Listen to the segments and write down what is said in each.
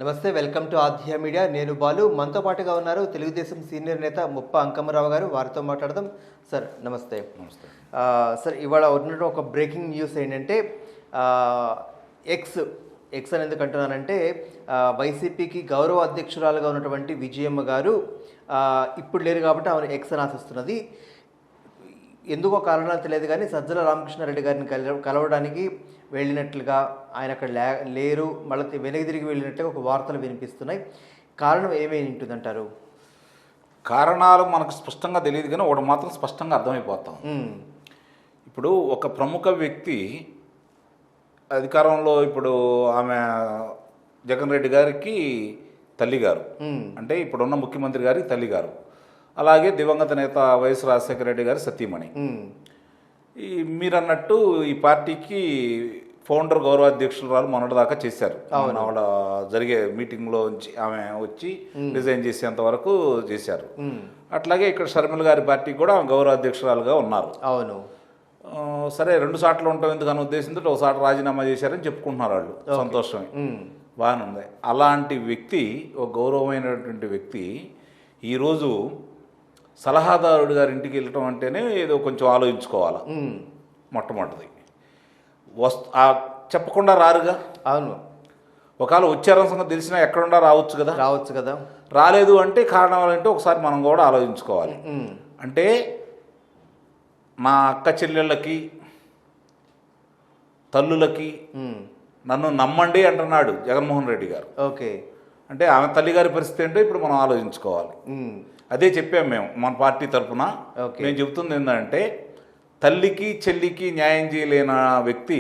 నమస్తే, welcome to ఆధ్య media. నేను బాలు. మనతో పాటుగా ఉన్నారు తెలుగుదేశం సీనియర్ నేత ముప్ప అంకమ్మరావు గారు. వారితో మాట్లాడదాం. సార్ నమస్తే. నమస్తే. సార్, ఇవాళ ఉన్నట్టు ఒక బ్రేకింగ్ న్యూస్ ఏంటంటే ఎక్స్ ఎక్స్ అని ఎందుకు అంటున్నానంటే వైసీపీకి గౌరవ అధ్యక్షురాలుగా ఉన్నటువంటి విజయమ్మ గారు ఇప్పుడు లేరు కాబట్టి ఆమె ఎక్స్ అని ఆశిస్తున్నది. ఎందుకో కారణాలు తెలియదు కానీ సజ్జల రామకృష్ణారెడ్డి గారిని కలవడానికి వెళ్ళినట్లుగా, ఆయన అక్కడ లేరు, మళ్ళీ వెనక్కి తిరిగి వెళ్ళినట్టుగా ఒక వార్తలు వినిపిస్తున్నాయి. కారణం ఏమేమి ఉంటుందంటారు? కారణాలు మనకు స్పష్టంగా తెలియదు కానీ ఒకటి మాత్రం స్పష్టంగా అర్థమైపోతాం. ఇప్పుడు ఒక ప్రముఖ వ్యక్తి అధికారంలో, ఇప్పుడు ఆమె జగన్ రెడ్డి గారికి తల్లిగారు, అంటే ఇప్పుడున్న ముఖ్యమంత్రి గారికి తల్లిగారు, అలాగే దివంగత నేత వైఎస్ రాజశేఖర రెడ్డి గారి సతీమణి. ఈ మీరన్నట్టు ఈ పార్టీకి ఫౌండర్ గౌరవాధ్యక్షురాలు మొన్నటిదాకా చేశారు. ఆవిడ జరిగే మీటింగ్లో ఆమె వచ్చి రిజైన్ చేసేంత వరకు చేశారు. అట్లాగే ఇక్కడ షర్మిల గారి పార్టీకి కూడా గౌరవాధ్యక్షురాలుగా ఉన్నారు. అవును, సరే, 2 సార్లు ఉంటాం ఎందుకని ఉద్దేశంతో ఒకసారి రాజీనామా చేశారని చెప్పుకుంటున్నారు వాళ్ళు. సంతోషమే, బాగానే ఉంది. అలాంటి వ్యక్తి, ఒక గౌరవమైనటువంటి వ్యక్తి ఈరోజు సలహాదారుడు గారి ఇంటికి వెళ్ళటం అంటేనే ఏదో కొంచెం ఆలోచించుకోవాలి. మొట్టమొదటిది చెప్పకుండా రారుగా. అవును, ఒకవేళ వచ్చారని సంగతి తెలిసినా ఎక్కడున్నా రావచ్చు కదా. రాలేదు అంటే కారణాలు అంటే ఒకసారి మనం కూడా ఆలోచించుకోవాలి. అంటే మా అక్క చెల్లెళ్ళకి, తల్లులకి నన్ను నమ్మండి అంటున్నాడు జగన్మోహన్ రెడ్డి గారు. ఓకే, అంటే ఆమె తల్లిగారి పరిస్థితి ఏంటో ఇప్పుడు మనం ఆలోచించుకోవాలి. అదే చెప్పాము మేము మన పార్టీ తరఫున. మేము చెబుతుంది ఏంటంటే, తల్లికి చెల్లికి న్యాయం చేయలేని వ్యక్తి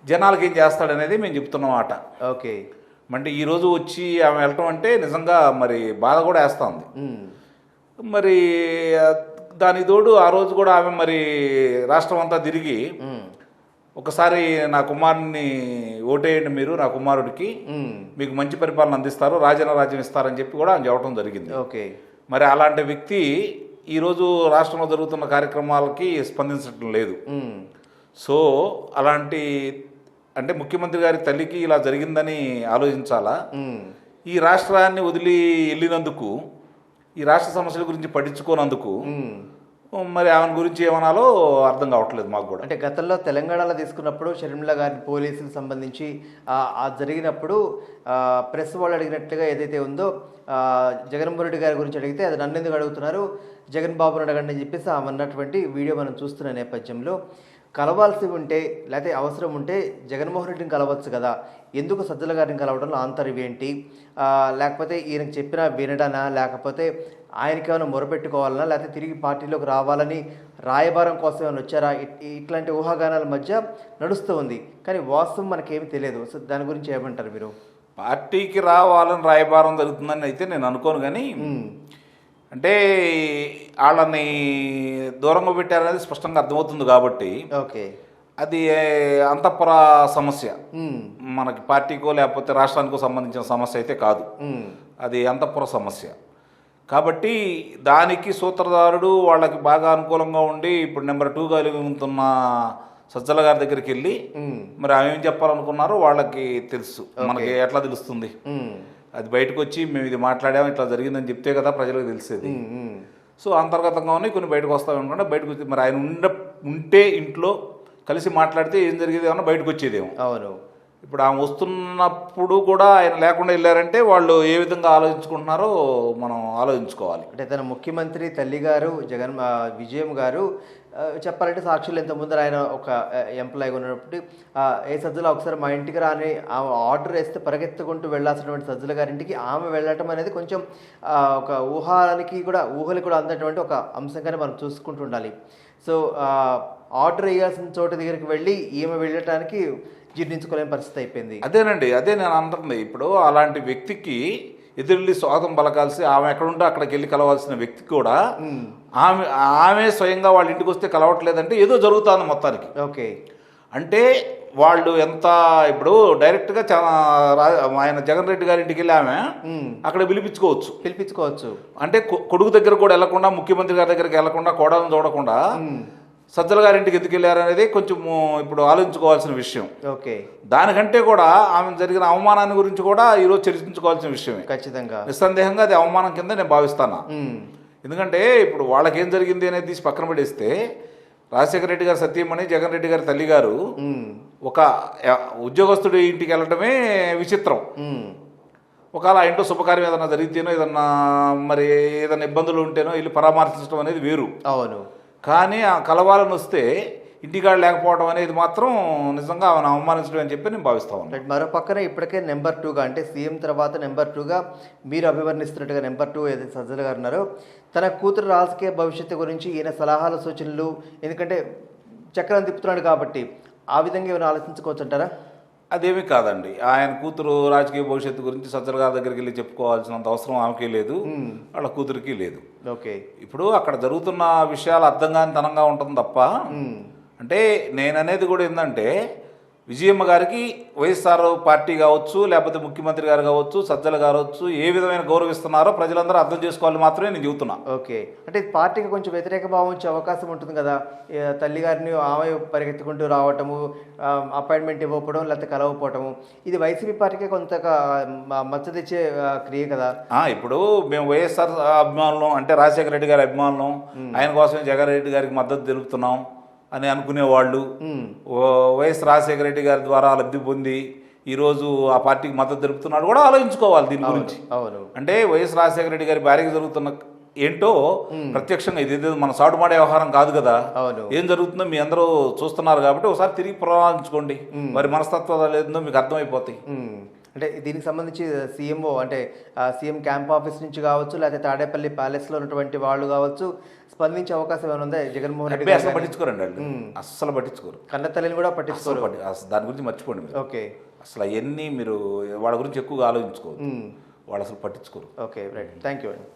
జనాలకి ఏం చేస్తాడనేది మేము చెప్తున్నమాట. ఓకే, అంటే ఈరోజు వచ్చి ఆమె వెళ్ళటం అంటే నిజంగా మరి బాధ కూడా వేస్తుంది. మరి దానికి తోడు ఆ రోజు కూడా ఆమె మరి రాష్ట్రం అంతా తిరిగి ఒకసారి నా కుమారుని ఓటేయండి, మీరు నా కుమారుడికి, మీకు మంచి పరిపాలన అందిస్తారు, రాజ్యం ఇస్తారని చెప్పి కూడా ఆయన చెప్పడం జరిగింది. ఓకే, మరి అలాంటి వ్యక్తి ఈరోజు రాష్ట్రంలో జరుగుతున్న కార్యక్రమాలకి స్పందించడం లేదు. సో అలాంటి, అంటే ముఖ్యమంత్రి గారి తల్లికి ఇలా జరిగిందని ఆలోచించాలా? ఈ రాష్ట్రాన్ని వదిలి వెళ్ళినందుకు, ఈ రాష్ట్ర సమస్యల గురించి పట్టించుకోనందుకు మరి ఆమె గురించి ఏమనాలో అర్థం కావట్లేదు మాకు కూడా. అంటే గతంలో తెలంగాణలో తీసుకున్నప్పుడు షర్మిల గారిని పోలీసులకు సంబంధించి జరిగినప్పుడు ప్రెస్ వాళ్ళు అడిగినట్లుగా ఏదైతే ఉందో జగన్మోహన్ రెడ్డి గారి గురించి అడిగితే అది నన్ను ఎందుకు అడుగుతున్నారు, జగన్ బాబుని అడగండి అని చెప్పేసి ఆమె అన్నటువంటి వీడియో మనం చూస్తున్న నేపథ్యంలో, కలవాల్సి ఉంటే లేకపోతే అవసరం ఉంటే జగన్మోహన్ రెడ్డిని కలవచ్చు కదా, ఎందుకు సజ్జల గారిని కలవడంలో ఆంతర్యం ఏంటి, లేకపోతే ఈయనకు చెప్పినా వినడానా, లేకపోతే ఆయనకి ఏమైనా మొరపెట్టుకోవాలన్నా, లేకపోతే తిరిగి పార్టీలోకి రావాలని రాయబారం కోసం ఏమైనా వచ్చారా, ఇట్లాంటి ఊహాగానాల మధ్య నడుస్తూ ఉంది. కానీ వాస్తవం మనకేమీ తెలియదు. సో దాని గురించి ఏమంటారు మీరు? పార్టీకి రావాలని రాయబారం జరుగుతుందని అయితే నేను అనుకోను. కానీ అంటే వాళ్ళని దూరంగా పెట్టారనేది స్పష్టంగా అర్థమవుతుంది కాబట్టి, ఓకే, అది అంతఃపుర సమస్య, మనకి పార్టీకో లేకపోతే రాష్ట్రానికో సంబంధించిన సమస్య అయితే కాదు, అది అంతఃపుర సమస్య. కాబట్టి దానికి సూత్రధారుడు వాళ్ళకి బాగా అనుకూలంగా ఉండి ఇప్పుడు నెంబర్ 2గా వెలుగుతున్న సజ్జల గారి దగ్గరికి వెళ్ళి మరి ఆమె ఏం చెప్పాలనుకున్నారో వాళ్ళకి తెలుసు. మనకి ఎట్లా తెలుస్తుంది? అది బయటకు వచ్చి మేము ఇది మాట్లాడాము, ఇట్లా జరిగిందని చెప్తే కదా ప్రజలకు తెలిసేది. సో అంతర్గతంగా ఉన్నాయి కొన్ని, బయటకు వస్తామనుకుంటే బయటకు వచ్చి మరి ఆయన ఉంటే ఇంట్లో కలిసి మాట్లాడితే ఏం జరిగేది, ఏమన్నా బయటకు వచ్చేదేమో. అవును, ఇప్పుడు ఆమె వస్తున్నప్పుడు కూడా ఆయన లేకుండా వెళ్ళారంటే వాళ్ళు ఏ విధంగా ఆలోచించుకుంటున్నారో మనం ఆలోచించుకోవాలి. అంటే తన ముఖ్యమంత్రి తల్లిగారు విజయం గారు చెప్పాలంటే సాక్షులు ఇంత ముందర ఆయన ఒక ఎంప్లాయీగా ఉన్నప్పుడు ఏ సజ్జల ఒకసారి మా ఇంటికి రాని ఆర్డర్ వేస్తే పరిగెత్తుకుంటూ వెళ్ళాల్సినటువంటి సజ్జల గారింటికి ఆమె వెళ్ళటం అనేది కొంచెం ఒక ఊహలకి కూడా అందటువంటి ఒక అంశంగానే మనం చూసుకుంటూ ఉండాలి. సో ఆర్డర్ వేయాల్సిన చోట దగ్గరికి వెళ్ళి ఈమె వెళ్ళటానికి జీర్ణించుకోలేని పరిస్థితి అయిపోయింది. అదేనండి, అదే నేను అంటుంది. ఇప్పుడు అలాంటి వ్యక్తికి ఎదురెళ్ళి స్వాగతం పలకాల్సి, ఆమె ఎక్కడుంటే అక్కడికి వెళ్ళి కలవాల్సిన వ్యక్తి కూడా ఆమె స్వయంగా వాళ్ళ ఇంటికి వస్తే కలవట్లేదంటే ఏదో జరుగుతుంది మొత్తానికి. ఓకే, అంటే వాళ్ళు ఎంత, ఇప్పుడు డైరెక్ట్గా ఆయన జగన్ రెడ్డి గారి ఇంటికి వెళ్ళి ఆమె అక్కడ పిలిపించుకోవచ్చు. అంటే కొడుకు దగ్గర కూడా వెళ్లకుండా, ముఖ్యమంత్రి గారి దగ్గరికి వెళ్లకుండా, కోడలను చూడకుండా సజ్జల గారి ఇంటికి ఎందుకు వెళ్ళారు అనేది కొంచెం ఇప్పుడు ఆలోచించుకోవాల్సిన విషయం. ఓకే. దానికంటే కూడా ఆమె జరిగిన అవమానాన్ని గురించి కూడా ఈరోజు చర్చించుకోవాల్సిన విషయమే. ఖచ్చితంగా నిస్సందేహంగా అది అవమానం కింద నేను భావిస్తాను. ఎందుకంటే ఇప్పుడు వాళ్ళకేం జరిగింది అనేది తీసి పక్కన పడేస్తే రాజశేఖర రెడ్డి గారు సత్యమణి, జగన్ రెడ్డి గారి తల్లి గారు ఒక ఉద్యోగస్తుడి ఇంటికి వెళ్ళడమే విచిత్రం. ఒకవేళ ఆ ఇంట్లో శుభకార్యం ఏదైనా జరిగితేనో ఏదన్నా మరి ఏదైనా ఇబ్బందులు ఉంటేనో వెళ్ళి పరామర్శించడం అనేది వేరు. అవును. కానీ ఆ కలవాలని వస్తే ఇంటికాడ లేకపోవడం అనేది మాత్రం నిజంగా ఆమెను అవమానించడం అని చెప్పి నేను భావిస్తాను. మరో పక్కన ఇప్పటికే నెంబర్ 2గా అంటే సీఎం తర్వాత నెంబర్ 2గా మీరు అభివర్ణిస్తున్నట్టుగా నెంబర్ 2 ఏదైతే సజ్జల గారు ఉన్నారో తన కూతురు రాజకీయ భవిష్యత్తు గురించి ఈయన సలహాలు సూచనలు, ఎందుకంటే చక్రం తిప్పుతున్నాడు కాబట్టి ఆ విధంగా ఏమైనా ఆలోచించుకోవచ్చు అంటారా? అదేమీ కాదండి. ఆయన కూతురు రాజకీయ భవిష్యత్తు గురించి సజ్జల గారి దగ్గరికి వెళ్ళి చెప్పుకోవాల్సినంత అవసరం ఆమెకి లేదు, వాళ్ళ కూతురికి లేదు. ఓకే. ఇప్పుడు అక్కడ జరుగుతున్న విషయాలు అర్థం కాని తనంగా ఉంటుంది తప్ప, అంటే నేననేది కూడా ఏంటంటే విజయమ్మ గారికి వైఎస్ఆర్ పార్టీ కావచ్చు, లేకపోతే ముఖ్యమంత్రి గారు కావచ్చు, సజ్జల గారు కావచ్చు, ఏ విధమైన గౌరవిస్తున్నారో ప్రజలందరూ అర్థం చేసుకోవాలి మాత్రమే నేను చెబుతున్నా. ఓకే. అంటే పార్టీకి కొంచెం వ్యతిరేక భావం వచ్చే అవకాశం ఉంటుంది కదా, తల్లి గారిని ఆమె పరిగెత్తుకుంటూ రావటము, అపాయింట్మెంట్ ఇవ్వకపోవడం లేకపోతే కలవకపోవటము, ఇది వైసీపీ పార్టీకి కొంత మచ్చ తెచ్చే క్రియ కదా. ఇప్పుడు మేము వైఎస్ఆర్ అభిమానులం, అంటే రాజశేఖర రెడ్డి గారి అభిమానులం, ఆయన కోసమే జగన్ రెడ్డి గారికి మద్దతు తెలుపుతున్నాం అని అనుకునేవాళ్ళు, వైఎస్ రాజశేఖర రెడ్డి గారి ద్వారా లబ్ధి పొంది ఈరోజు ఆ పార్టీకి మద్దతు తెలుపుతున్నాడు కూడా ఆలోచించుకోవాలి దీని గురించి. అవును. అంటే వైఎస్ రాజశేఖర రెడ్డి గారి భార్యకి జరుగుతున్న ఏంటో ప్రత్యక్షంగా ఇది మన సాటుమాడే వ్యవహారం కాదు కదా. ఏం జరుగుతుందో మీ అందరూ చూస్తున్నారు కాబట్టి ఒకసారి తిరిగి పునరాలోచించుకోండి, వారి మనస్తత్వం లేదో మీకు అర్థమైపోతాయి. అంటే దీనికి సంబంధించి సీఎంఓ అంటే సీఎం క్యాంప్ ఆఫీస్ నుంచి కావచ్చు, లేకపోతే తాడేపల్లి ప్యాలెస్లో ఉన్నటువంటి వాళ్ళు కావచ్చు స్పందించే అవకాశం ఏమైనా ఉందా? జగన్మోహన్ రెడ్డి అసలు పట్టించుకోరండి వాళ్ళు, అస్సలు పట్టించుకోరు. కన్నతల్లిని కూడా పట్టించుకోరు. దాని గురించి మర్చిపోండి మీరు. ఓకే. అసలు అవన్నీ మీరు వాళ్ళ గురించి ఎక్కువగా ఆలోచించుకోరు, వాళ్ళు అసలు పట్టించుకోరు. Okay, right. థ్యాంక్ యూ అండి.